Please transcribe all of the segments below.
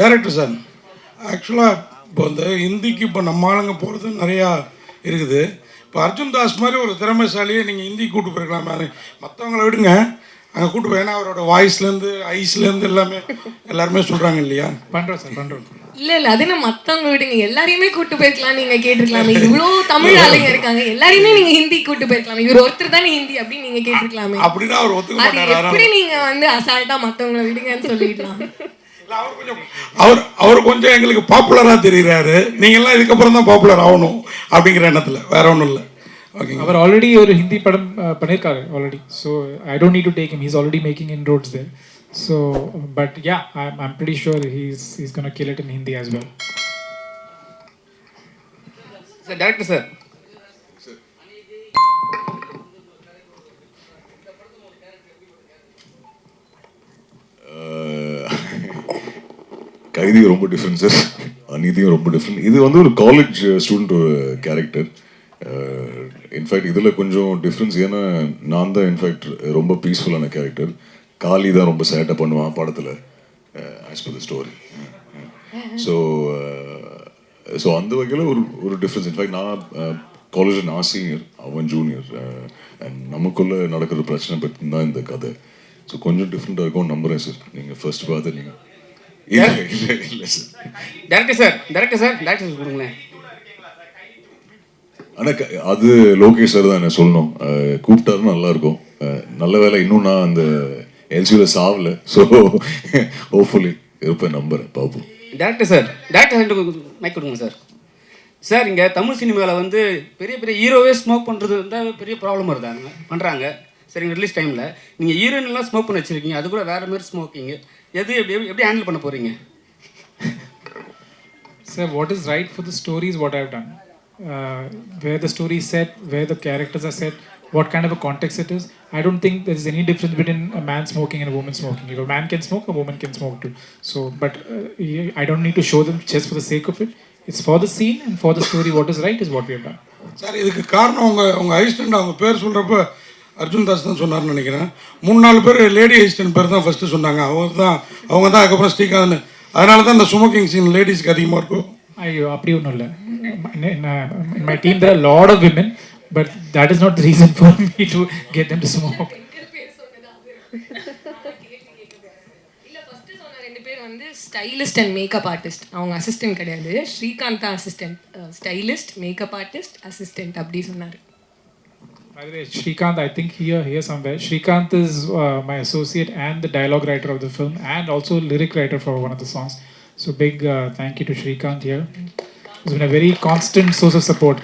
Director sir, ஆக்சுவலாக இப்போ இந்த ஹிந்திக்கு இப்போ நம்ம ஆளுங்க போகிறது நிறையா இருக்குது. இப்போ அர்ஜுன் தாஸ் மாதிரி ஒரு திறமைசாலியை நீங்கள் ஹிந்தி கூட்டு போயிருக்கலாம். அது மற்றவங்கள விடுங்க, அங்கே கூட்டு போய், ஏன்னா அவரோட வாய்ஸ்லேருந்து ஐஸ்லேருந்து எல்லாருமே சொல்கிறாங்க இல்லையா? பண்ணுறோம் சார், பண்ணுறோம். இல்லை அது நான் மற்றவங்க விடுங்க, எல்லாரையுமே கூட்டு போயிருக்கலாம். நீங்கள் கேட்டிருக்கலாமே, இவ்வளோ தமிழ் ஆளுங்க இருக்காங்க, எல்லாரையுமே நீங்கள் ஹிந்தி கூட்டு போயிருக்கலாம். இவர் ஒருத்தர் தானே ஹிந்தி அப்படின்னு நீங்கள் கேட்டிருக்கலாமே. அப்படின்னா அவர் ஒத்துக்க மாட்டாரு. எப்படி நீங்கள் அசால்ட்டாக மற்றவங்களை விடுங்கன்னு சொல்லிடலாம். அவர் கொஞ்சம் எங்களுக்கு பாப்புலராக தெரிகிறாரு. நீங்கள்லாம் இதுக்கப்புறம் தான் பாப்புலர் ஆகணும் அப்படிங்கிற எண்ணத்தில், வேற ஒன்றும் இல்லை. ஓகே, அவர் ஆல்ரெடி ஒரு ஹிந்தி படம் பண்ணியிருக்காரு already. So I don't need to take him, he's already making inroads there. So but yeah, I'm pretty sure he's gonna kill it in Hindi as well. Sir director sir, Kaithi ரொம்ப different sir, அநீதியும் ரொம்ப different. இது வந்து ஒரு college student ஒரு character. In fact இதில் கொஞ்சம் difference, ஏன்னா நான் தான் இன்ஃபேக்ட் ரொம்ப பீஸ்ஃபுல்லான கேரக்டர். காளி தான் ரொம்ப சேட்டை பண்ணுவான் படத்தில், as per the story. So அந்த வகையில் ஒரு டிஃப்ரென்ஸ். இன்ஃபேக்ட் நான் காலேஜில் நான் சீனியர், அவன் ஜூனியர், அண்ட் நமக்குள்ளே நடக்கிற பிரச்சனை பற்றி தான் இந்த கதை. ஸோ கொஞ்சம் டிஃப்ரெண்ட்டாக இருக்கும் நம்புகிறேன் சார். நீங்கள் ஃபர்ஸ்ட் பார்த்து நீங்கள் இல்லை சார். டைரக்டர் சார் கொடுங்களேன். ஆனால் அது லோகேஷ் சார் தான் என்ன சொல்லணும், கூப்பிட்டாருன்னு நல்லாயிருக்கும். நல்ல வேலை இன்னும் நான் அந்த எல்சியில் சாவல. ஸோ ஹோப்ஃபுல்லி இருப்பேன், நம்புறேன், பார்ப்போம். டைரக்டர் சார் மைக் கொடுங்க சார். சார் இங்கே தமிழ் சினிமாவில் வந்து பெரிய பெரிய ஹீரோவே ஸ்மோக் பண்ணுறது வந்து பெரிய ப்ராப்ளம் வருதாங்க பண்ணுறாங்க. சரிங்க, ரிலீஸ் டைமில் நீங்கள் ஹீரோயின்லாம் ஸ்மோக் பண்ணி வச்சுருக்கீங்க, அது கூட வேறு மாதிரி ஸ்மோக்கிங், எப்படி ஹேண்டில் பண்ண போகிறீங்க? Sir, what is right for the story is what I have done. Where the story is set, where the characters are set, what kind of a context it is. I don't think there is any difference between a man smoking and a woman smoking. If a man can smoke, a woman can smoke too. So, but I don't need to show them just for the sake of it. It's for the scene and for the story. What is right is what we have done. Sir, இதுக்கு காரணம் உங்கள் assistant அவங்க பேர் சொல்கிறப்ப அர்ஜுன் தாஸ் தான் சொன்னார்னு நினைக்கிறேன். 3-4 பேர் லேடி அசிஸ்டன்ட் பேர் தான் ஃபஸ்ட்டு சொன்னாங்க. அவங்க தான் அதுக்கப்புறம் ஸ்ரீகாந்த். அதனால தான் இந்த ஸ்மோக்கிங் சீன் லேடிஸ்க்கு அதிகமாக இருக்கும். ஐயோ, அப்படி ஒன்றும் இல்லை. In my team there are a lot of women, but that is not the reason for me to get them to smoke. Stylist and makeup artist, அவங்க அசிஸ்டன்ட் கிடையாது. ஸ்ரீகாந்த் தான் assistant, stylist, makeup artist, assistant அப்படி சொன்னார். By the way, Srikanth, I think here somewhere, Srikanth is my associate and the dialogue writer of the film, and also lyric writer for one of the songs. So big thank you to Srikanth here. He's been a very constant source of support.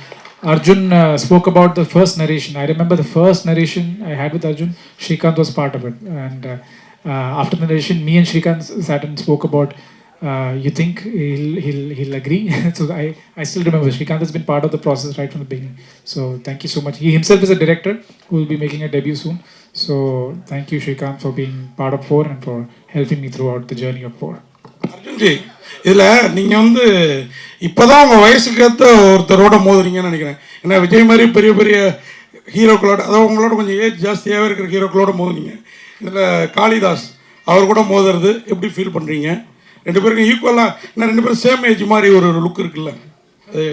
Arjun spoke about the first narration. I remember the first narration I had with Arjun, Srikanth was part of it. And after the narration, me and Srikanth sat and spoke about, you think he'll agree? So I still remember Srikanth has been part of the process right from the beginning. So thank you so much. He himself is a director who will be making a debut soon. So thank you, Srikanth, for being part of 4 and for helping me throughout the journey of 4. அர்ஜுன்ஜி, இதில் நீங்கள் வந்து இப்போ தான் உங்கள் வயசுக்கு ஏற்ற ஒருத்தரோட மோதுறீங்கன்னு நினைக்கிறேன். ஏன்னா விஜய் மாதிரி பெரிய பெரிய ஹீரோக்களோட, அதாவது உங்களோட கொஞ்சம் ஏஜ் ஜாஸ்தியாகவே இருக்கிற ஹீரோக்களோட மோதுனீங்க. இதில் காளிதாஸ் அவர் கூட மோதுறது எப்படி ஃபீல் பண்ணுறீங்க? 2 பேருக்கும் ஈக்குவலாக, ஏன்னா 2 பேரும் சேம் ஏஜ் மாதிரி ஒரு லுக் இருக்குல்ல அது?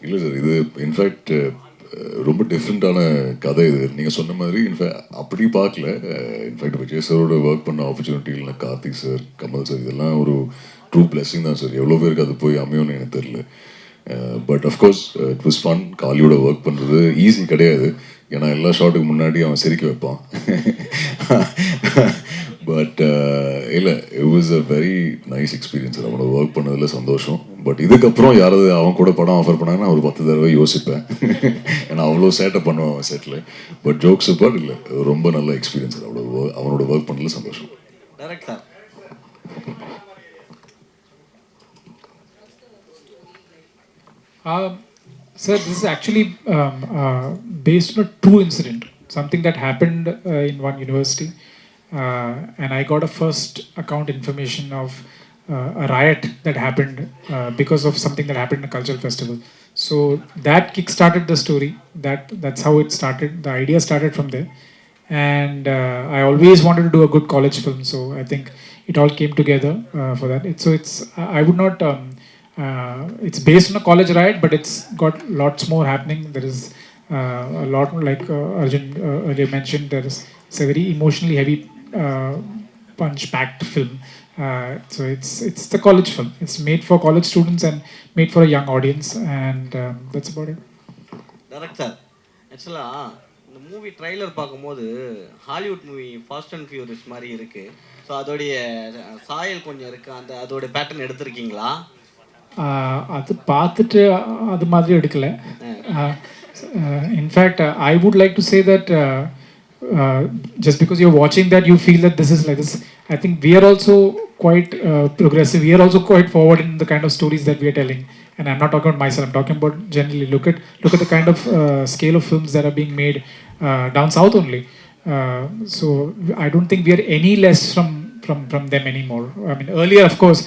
இல்லை சார், இது இன்ஃபேக்ட் ரொம்ப டிஃப்ரெண்ட்டான கதை இது. நீங்கள் சொன்ன மாதிரி இன்ஃபேக்ட் அப்படி பார்க்கல. இன்ஃபேக்ட் விஜய் சாரோட ஒர்க் பண்ண ஆப்பர்ச்சுனிட்டி இல்லைனா கார்த்திக் சார், கமல் சார், இதெல்லாம் ஒரு ட்ரூ பிளெஸிங் தான் சார். எவ்வளோ பேருக்கு அது போய் அமையும்னு எனக்கு தெரியல. But of course it was fun. காலியோட ஒர்க் பண்ணுறது ஈஸி கிடையாது, ஏன்னா எல்லா ஷாட்டுக்கு முன்னாடி அவன் சிரிக்க வைப்பான். பட் இல்லை, it was a very nice experience. அவனோட ஒர்க் பண்ணதில் சந்தோஷம். பட் இதுக்கப்புறம் யாராவது அவன் கூட படம் ஆஃபர் பண்ணாங்கன்னா ஒரு 10 தடவை யோசிப்பேன், ஏன்னா அவ்வளோ சேட்டை பண்ணுவான் அவன் செட்டில். பட் ஜோக்ஸ் அப்பார்ட் இல்லை, ரொம்ப நல்ல எக்ஸ்பீரியன்ஸ். அவனோட ஒர்க் பண்ணதில் சந்தோஷம். Director sir, this is actually based on a true incident, something that happened in one university. And I got a first account information of a riot that happened because of something that happened in a cultural festival. So that kick-started the story. That's how it started. The idea started from there. and I always wanted to do a good college film. So I think it all came together for that. So I would not. It's based on a college ride, but it's got lots more happening. There is a lot more, like Arjun earlier mentioned. It's a very emotionally heavy, punch-packed film. So it's the college film. It's made for college students and made for a young audience, and that's about it. Director ஆக்சுவலாக இந்த movie trailer பார்க்கும்போது Hollywood movie fast and furious மாதிரி இருக்குது. So அதோடைய சாயல் கொஞ்சம் இருக்குது. அதோடைய பேட்டர்ன் எடுத்திருக்கீங்களா? அது பார்த்துட்டு அது மாதிரி எடுக்கல. In fact I would like to say that just because you're watching that you feel that this is like this. I think we are also quite progressive. We are also quite forward in the kind of stories that we are telling. And I'm not talking about myself, I'm talking about generally. Look at the kind of scale of films that are being made down south only. So I don't think we are any less from them anymore. I mean, earlier, of course,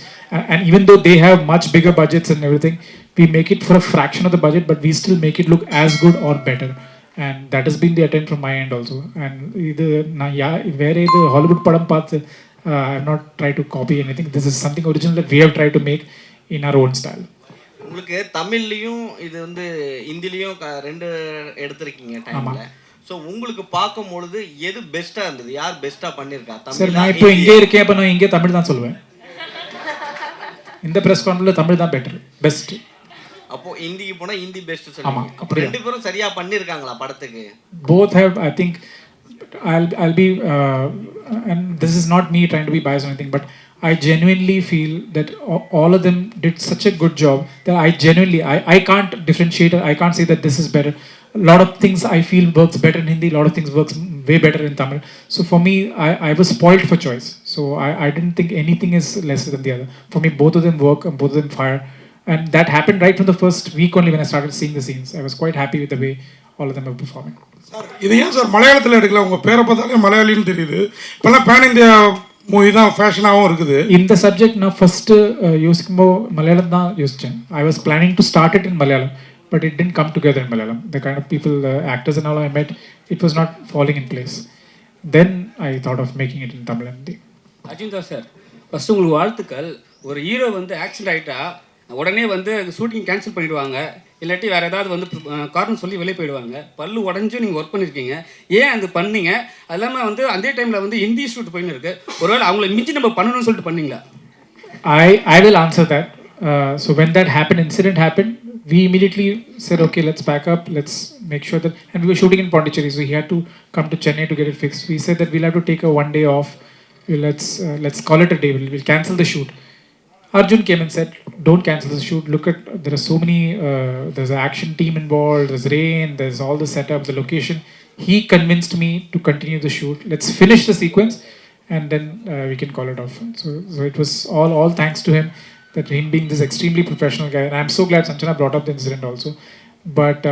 and even though they have much bigger budgets and everything, we make it for a fraction of the budget, but we still make it look as good or better. And that has been the attempt from my end also. And where the Hollywood padam path, I have not tried to copy anything. This is something original that we have tried to make in our own style. உங்களுக்கு தமிழ்லையும் இது வந்து ஹிந்திலையும் ரெண்டு எடுத்திருக்கீங்க டைமில். So உங்களுக்கு பார்க்கும்பொழுது எது பெஸ்ட்டாக இருந்தது? யார் பெஸ்ட்டாக பண்ணியிருக்கா? சார், நான் இப்போ இங்கே இருக்கேன். அப்போ நான் இங்கே தமிழ் தான் சொல்லுவேன். இந்த ப்ரெஸ் கான்ஃபரன்ஸில் தமிழ் தான் பெஸ்ட். அப்போ ஹிந்திக்கு போனால் ஹிந்தி பெஸ்ட் சொல்லுவாங்க. அப்போ ரெண்டு பேரும் சரியாக பண்ணியிருக்காங்களா படத்துக்கு? Both have, I think, I'll be, and this is not me trying to be biased or anything, but I genuinely feel that all of them did such a good job that I can't differentiate. I can't say that this is better. A lot of things I feel works better in Hindi. A lot of things works way better in Tamil. So for me, I was spoiled for choice. So I didn't think anything is lesser than the other. For me, both of them work and both of them fire. And that happened right from the first week only when I started seeing the scenes. I was quite happy with the way all of them were performing. Sir, இது ஏன் sir மலையாளத்தில் எடுக்கல? உங்கள் பேரை பார்த்தாலே மலையாளின்னு தெரியுது. இப்போல்லாம் pan India movie தான் ஃபேஷனாகவும் இருக்குது. இந்த சப்ஜெக்ட் நான் ஃபஸ்ட்டு யோசிக்கும்போது மலையாளம் தான் யோசித்தேன். I was planning to start it in Malayalam, but it didn't come together in Malayalam. The kind of people, the actors and all I met, it was not falling in place. Then I thought of making it in Tamil and Hindi. அஜுன் தான் sir, first உங்களுக்கு வாழ்த்துக்கள். ஒரு hero வந்து accident ஆகிட்டா உடனே வந்து shooting cancel பண்ணிடுவாங்க, இல்லாட்டி வேறு ஏதாவது வந்து காரணம் சொல்லி வெளியே போயிடுவாங்க. பல்லு உடஞ்சும் நீங்கள் ஒர்க் பண்ணியிருக்கீங்க. ஏன் அது பண்ணீங்க? அது இல்லாமல் வந்து அதே டைமில் வந்து ஹிந்தி ஷூட் போயின்னு இருக்குது. ஒருவேளை அவங்கள மிஞ்சி நம்ம பண்ணணும்னு சொல்லிட்டு பண்ணீங்களா? I will answer that. So when that incident happened, we immediately said, okay, let's pack up, let's make sure that, and we were shooting in Pondicherry, so he had to come to Chennai to get it fixed. We said that we'll have to take a 1 day off. Let's call it a day. We'll cancel the shoot. Arjun came and said, don't cancel the shoot. Look at, there are so many, there's an action team involved, there's rain, there's all the setup, the location. He convinced me to continue the shoot. Let's finish the sequence and then we can call it off. So it was all thanks to him, that him being this extremely professional guy. And I'm so glad Sanjana brought up the incident also. But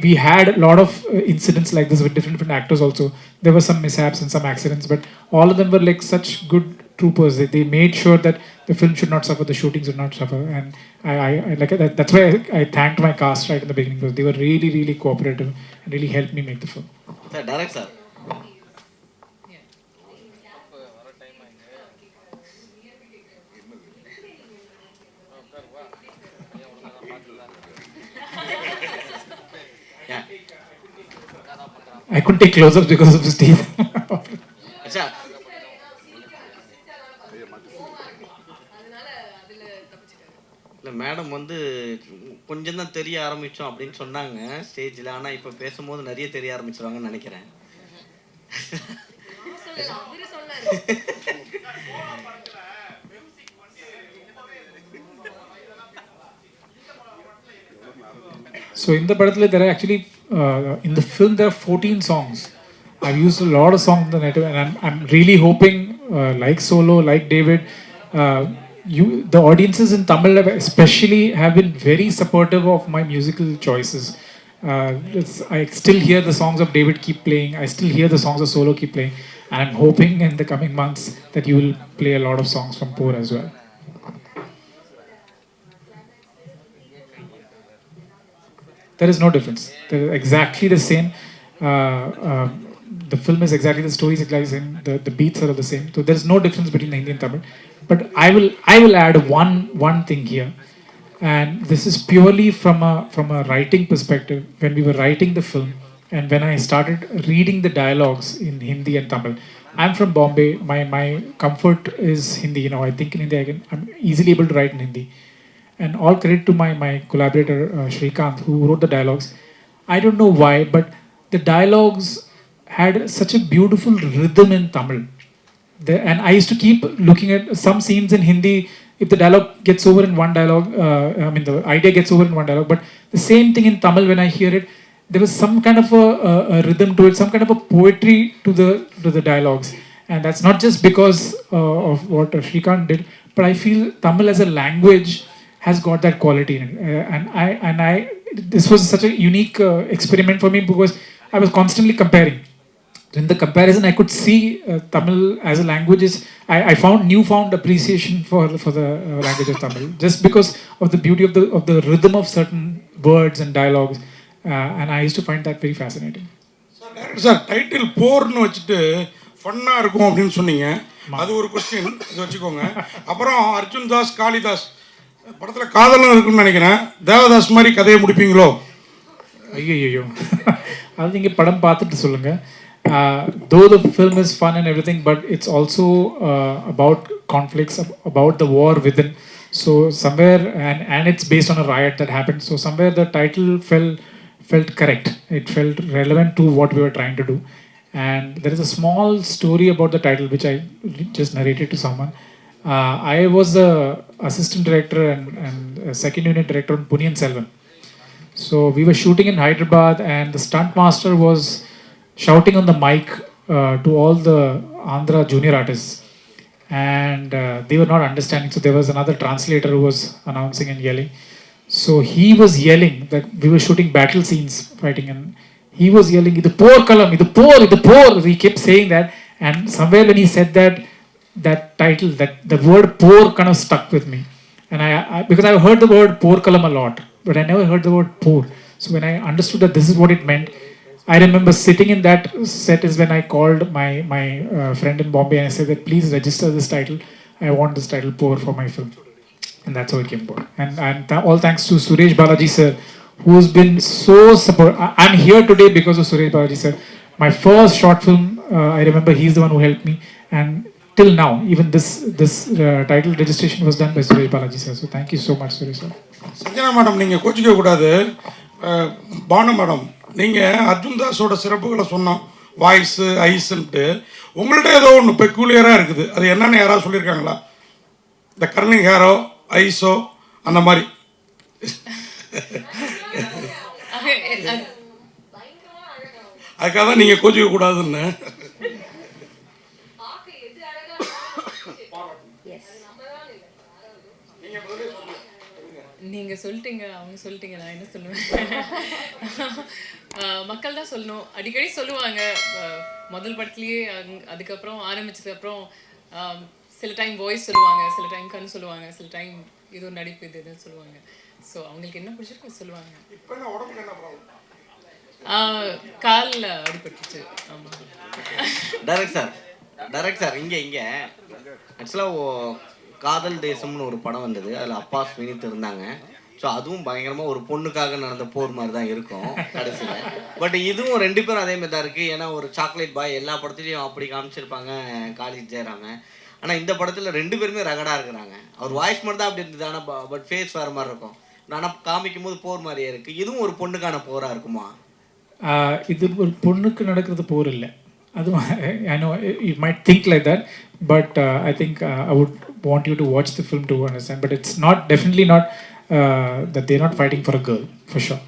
we had a lot of incidents like this with different actors also. There were some mishaps and some accidents, but all of them were like such good troopers. They made sure that the film should not suffer, the shooting should not suffer. And I like that. That's why I thanked my cast right in the beginning, because they were really, really cooperative and really helped me make the film. Sir, direct sir. I couldn't take close-ups because of his teeth. அச்சா, இல்லை madam வந்து கொஞ்சம் தான் தெரிய ஆரம்பித்தோம் அப்படின்னு சொன்னாங்க ஸ்டேஜில். ஆனால் இப்போ பேசும்போது நிறைய தெரிய ஆரம்பிச்சிருவாங்கன்னு நினைக்கிறேன். So in the Badathile, there are actually, in the film, there are 14 songs. I've used a lot of songs in the native, and I'm really hoping, like Solo, like David, the audiences in Tamil especially have been very supportive of my musical choices. I still hear the songs of David keep playing. I still hear the songs of Solo keep playing. And I'm hoping in the coming months that you will play a lot of songs from Poor as well. There is no difference. They're exactly the same. the film is exactly, the story is exactly the same, the beats are the same. So there's no difference between the Hindi and Tamil. But I will add one thing here, and this is purely from a writing perspective. When we were writing the film, and when I started reading the dialogues in Hindi and Tamil, I'm from Bombay. My comfort is Hindi. You know, I think in Hindi I'm easily able to write in Hindi. And all credit to my collaborator Shrikant, who wrote the dialogues. I don't know why, but the dialogues had such a beautiful rhythm in Tamil. And I used to keep looking at some scenes in Hindi. If the dialogue gets over in one dialogue, the idea gets over in one dialogue, but the same thing in Tamil, when I hear it, there was some kind of a rhythm to it, some kind of a poetry to the dialogues. And that's not just because of what Shrikant did, but I feel Tamil as a language has got that quality in it. This was such a unique experiment for me, because I was constantly comparing. In the comparison, I could see Tamil as a language is. I found newfound appreciation for the language of Tamil, just because of the beauty of the rhythm of certain words and dialogues, and I used to find that very fascinating. Sir title போர்னு வச்சுட்டு ஃபன்னாக இருக்கும் அப்படின்னு சொன்னீங்க. அது ஒரு question, இது வச்சுக்கோங்க. அப்புறம் அர்ஜுன் தாஸ் காளிதாஸ் படத்தில் காதலும் இருக்குன்னு நினைக்கிறேன். தேவதாஸ் மாதிரி கதையை முடிப்பீங்களோ? ஐயோ அது நீங்கள் படம் பார்த்துட்டு சொல்லுங்கள். Though the film is fun and everything, but it's also about conflicts, about the war within. So somewhere, and it's based on a riot that happened. So somewhere the title felt correct. It felt relevant to what we were trying to do. And there is a small story about the title which I just narrated to someone. I was the assistant director and second unit director on Punniyan Selvan. So we were shooting in Hyderabad, and the stunt master was shouting on the mic to all the Andhra junior artists, and they were not understanding. So there was another translator who was announcing and yelling. So he was yelling that we were shooting battle scenes, fighting, and he was yelling, "Idu por kalam, idu por, idu por." He kept saying that, and somewhere when he said that title, that the word "por" kind of stuck with me, and I because I heard the word "por kalam" a lot, but I never heard the word "por." So when I understood that this is what it meant, I remember sitting in that set is when I called my friend in Bombay, and I said that please register this title. I want this title "Pour" for my film, and that's how it came about. And all thanks to Suresh Balaji sir, who's been so supportive. I'm here today because of Suresh Balaji sir. My first short film, I remember he's the one who helped me, and till now, even this title registration was done by Suresh Balaji sir. So thank you so much, Suresh sir. Sanjana madam, நீங்கள் கோச்சிக்க கூடாது. Banu madam, நீங்கள் அர்ஜுன் தாஸோட சிறப்புகளை சொன்னோம், voice ஐஸுன்ட்டு. உங்கள்கிட்ட ஏதோ ஒன்று பெக்குலியராக இருக்குது, அது என்னன்னு யாராவது சொல்லியிருக்காங்களா? இந்த கர்னிங் ஹேரோ, ஐஸோ, அந்த மாதிரி. அதுக்காக தான் நீங்கள் கோச்சிக்க கூடாதுன்னு. நீங்கள் சொல்லிட்டீங்க, அவங்க சொல்லிட்டீங்க, நான் என்ன சொல்லுவேன்? மக்கள் தான் சொல்லணும். அடிக்கடி சொல்லுவாங்க முதல் படத்துலேயே, அதுக்கப்புறம் ஆரம்பிச்சதுக்கப்புறம் சில டைம் வாய்ஸ் சொல்லுவாங்க, சில டைம் கண் சொல்லுவாங்க, சில டைம் ஏதோ நடிப்பு இது எதுன்னு சொல்லுவாங்க. ஸோ அவங்களுக்கு என்ன பிடிச்சிருக்கோ சொல்லுவாங்க. காலில் அடிபட்டுச்சு. ஆமாம். டைரக்ட் சார் இங்கே ஆக்சுவலாக காதல் தேசம்னு ஒரு படம் வந்தது. அதில் அப்பா வினித் இருந்தாங்க. ஸோ அதுவும் பயங்கரமாக ஒரு பொண்ணுக்காக நடந்த போர் மாதிரி தான் இருக்கும் கடைசியில். பட் இதுவும் ரெண்டு பேரும் அதே மாதிரி தான் இருக்குது. ஏன்னா ஒரு சாக்லேட் பாய் எல்லா படத்துலையும் அப்படி காமிச்சிருப்பாங்க காலேஜ் ஜெயராம. ஆனால் இந்த படத்தில் ரெண்டு பேருமே ரகடாக இருக்கிறாங்க. அவர் வாய்ஸ் மட்டும் தான் அப்படி இருந்தது, ஆனால் பட் ஃபேஸ் வேறு மாதிரி இருக்கும். ஆனால் காமிக்கும் போது போர் மாதிரியே இருக்குது. இதுவும் ஒரு பொண்ணுக்கான போராக இருக்குமா? இது ஒரு பொண்ணுக்கு நடக்கிறது போர் இல்லை. அது I know you might think like that, but I think I would want you to watch the film to understand. But it's not, definitely not that they're not fighting for a girl, for sure.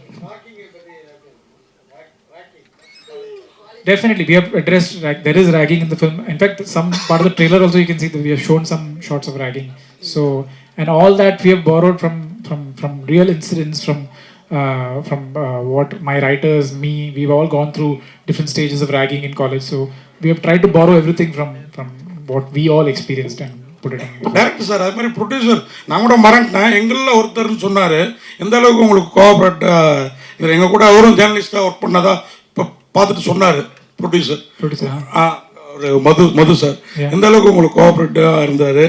Definitely, we have addressed there is ragging in the film. In fact, some part of the trailer also you can see that we have shown some shots of ragging. So, and all that we have borrowed from real incidents, from what my writers, me, we've all gone through different stages of ragging in college. So we have tried to borrow everything from what we all experienced and put it in. Director sir, அது மாதிரி producer நான் கூட மறந்துட்டேன், எங்களில் ஒருத்தர்னு சொன்னார். எந்த அளவுக்கு உங்களுக்கு கோஆப்ரேட், எங்கள் கூட அவரும் ஜேர்னலிஸ்டாக ஒர்க் பண்ணதா இப்போ பார்த்துட்டு சொன்னார். ப்ரொடியூசர் Producer, ஒரு மது சார் எந்த அளவுக்கு உங்களுக்கு கோஆப்ரேட்டிவாக இருந்தார்,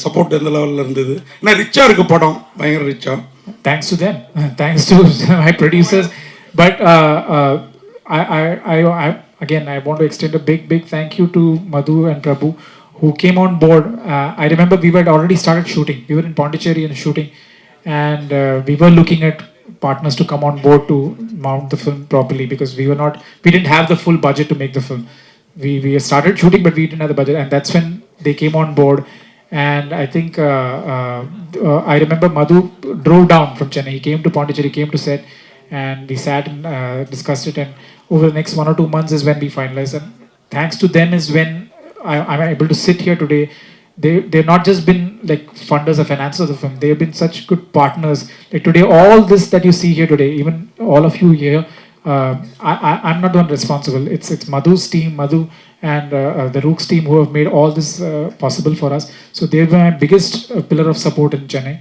சப்போர்ட் எந்த லெவலில் இருந்தது? ஏன்னா ரிச்சாக இருக்குது படம், பயங்கர ரிச்சாக. Thanks to them, thanks to my producers. But again, I want to extend a big thank you to Madhu and Prabhu who came on board. I remember we had already started shooting. We were in Pondicherry and shooting, and we were looking at partners to come on board to mount the film properly because we didn't have the full budget to make the film. We started shooting, but we didn't have the budget, and that's when they came on board. And I think I remember Madhu drove down from Chennai. He came to Pondicherry, came to set, and we sat and discussed it. And over the next 1 or 2 months is when we finalized. And thanks to them is when I'm able to sit here today. They've not just been like funders or financiers of the film. They've been such good partners. Like today, all this that you see here today, even all of you here, I'm not the one responsible. It's Madhu's team, Madhu and the Rook's team who have made all this possible for us. So they were my biggest pillar of support in Chennai,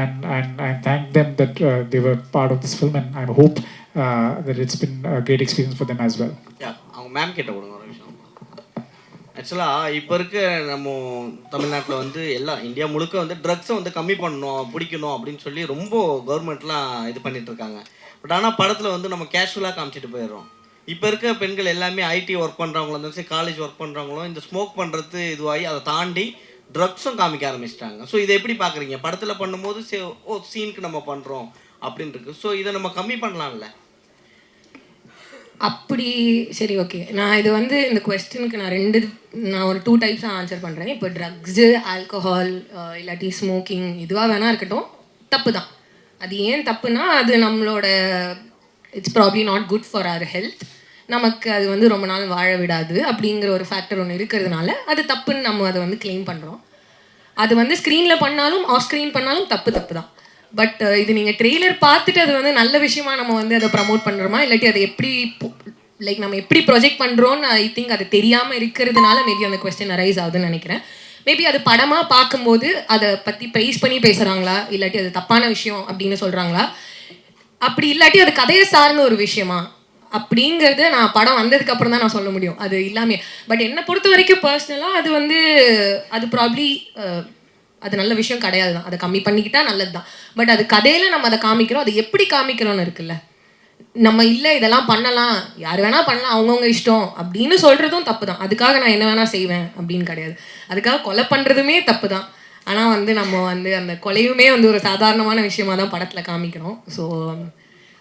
and I thank them that they were part of this film, and I hope that it's been a great experience for them as well. அவங்க ma'am கிட்ட கொடுங்க ஒரு விஷயம். ஆக்சுவலாக இப்போ இருக்க நம்ம தமிழ்நாட்டில் வந்து எல்லாம் இந்தியா முழுக்க வந்து ட்ரக்ஸை வந்து கம்மி பண்ணணும், பிடிக்கணும் அப்படின்னு சொல்லி ரொம்ப கவர்மெண்ட்லாம் இது பண்ணிட்டு இருக்காங்க. பட் ஆனால் படத்தில் வந்து நம்ம கேஷுவலாக காமிச்சிட்டு போயிடுறோம். இப்போ இருக்க பெண்கள் எல்லாமே ஐடி ஒர்க் பண்ணுறவங்களும் இருந்தாலும் சரி, காலேஜ் ஒர்க் பண்ணுறவங்களும் இந்த ஸ்மோக் பண்ணுறது இதுவாகி அதை தாண்டி ட்ரக்ஸும் காமிக்க ஆரம்பிச்சிட்டாங்க. ஸோ இதை எப்படி பார்க்குறீங்க? படத்தில் பண்ணும்போது சீனுக்கு நம்ம பண்ணுறோம் அப்படின்னு இருக்கு. ஸோ இதை நம்ம கம்மி பண்ணலாம்ல? அப்படி சரி, ஓகே. நான் இது வந்து இந்த கொஸ்டினுக்கு நான் ஒரு 2 டைப்ஸாக ஆன்சர் பண்ணுறேன். இப்போ ட்ரக்ஸு, ஆல்கஹால், இல்லாட்டி ஸ்மோக்கிங் இதுவாக வேணா இருக்கட்டும், தப்பு தான். அது ஏன் தப்புனா, அது நம்மளோட it's probably not good for our health. நமக்கு அது வந்து ரொம்ப நாள் வாழ விடாது அப்படிங்கிற ஒரு ஃபேக்டர் ஒன்று இருக்கிறதுனால அது தப்புன்னு நம்ம அதை வந்து கிளைம் பண்ணுறோம். அது வந்து ஸ்க்ரீனில் பண்ணாலும் ஆஃப் ஸ்க்ரீன் பண்ணாலும் தப்பு தான். பட் இது நீங்கள் ட்ரெய்லர் பார்த்துட்டு அது வந்து நல்ல விஷயமா நம்ம வந்து அதை ப்ரமோட் பண்ணுறோமா, இல்லாட்டி அதை எப்படி லைக் நம்ம எப்படி ப்ரொஜெக்ட் பண்ணுறோன்னு ஐ திங்க் அது தெரியாமல் இருக்கிறதுனால மேபி அந்த கொஸ்டின் அரைஸ் ஆகுதுன்னு நினைக்கிறேன். மேபி அது படமாக பார்க்கும்போது அதை பற்றி ப்ரைஸ் பண்ணி பேசுகிறாங்களா, இல்லாட்டி அது தப்பான விஷயம் அப்படின்னு சொல்கிறாங்களா, அப்படி இல்லாட்டி அது கதையை சார்ந்த ஒரு விஷயமா அப்படிங்கிறது நான் படம் வந்ததுக்கு அப்புறம் தான் நான் சொல்ல முடியும். அது இல்லாமே பட் என்னை பொறுத்த வரைக்கும் பர்சனலாக அது வந்து அது ப்ராப்ளி அது நல்ல விஷயம் கிடையாது தான். அதை கம்மி பண்ணிக்கிட்டா நல்லது தான். பட் அது கதையில் நம்ம அதை காமிக்கிறோம், அது எப்படி காமிக்கிறோன்னு இருக்குல்ல. நம்ம இல்லை இதெல்லாம் பண்ணலாம், யார் வேணால் பண்ணலாம், அவங்கவுங்க இஷ்டம் அப்படின்னு சொல்கிறதும் தப்பு தான். அதுக்காக நான் என்ன வேணால் செய்வேன் அப்படின்னு கிடையாது. அதுக்காக கொலை பண்ணுறதுமே தப்பு தான். ஆனால் வந்து நம்ம வந்து அந்த கொலையுமே வந்து ஒரு சாதாரணமான விஷயமாக தான் படத்தில் காமிக்கிறோம். ஸோ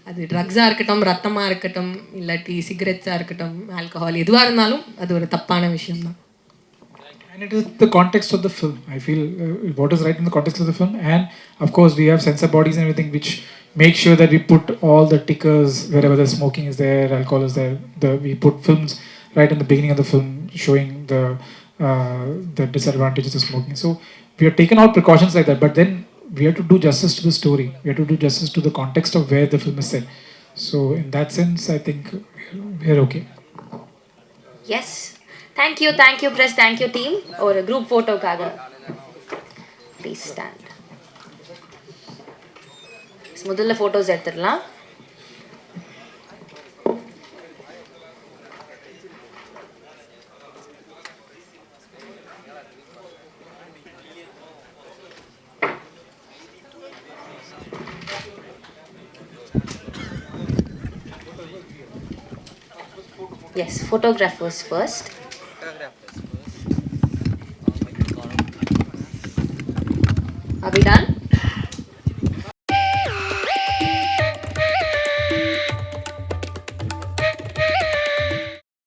அது ட்ரக்ஸாக இருக்கட்டும், ரத்தமாக இருக்கட்டும், இல்லாட்டி சிகரெட்ஸாக இருக்கட்டும், ஆல்கஹால் எதுவாக இருந்தாலும் அது ஒரு தப்பான விஷயம்தான். And it is the context of the film. I feel what is right in the context of the film, and of course we have censor bodies and everything which make sure that we put all the tickers wherever the smoking is there, alcohol is there. We put films right in the beginning of the film showing the disadvantages of smoking. So we have taken all precautions like that, but then we have to do justice to the story. We have to do justice to the context of where the film is set. So in that sense, I think we're okay. Yes. Thank you, press, thank you team. ஒரு group photoக்காக please stand. முதல்ல photos எடுத்துடலாம். Yes, photographers first. Are we done?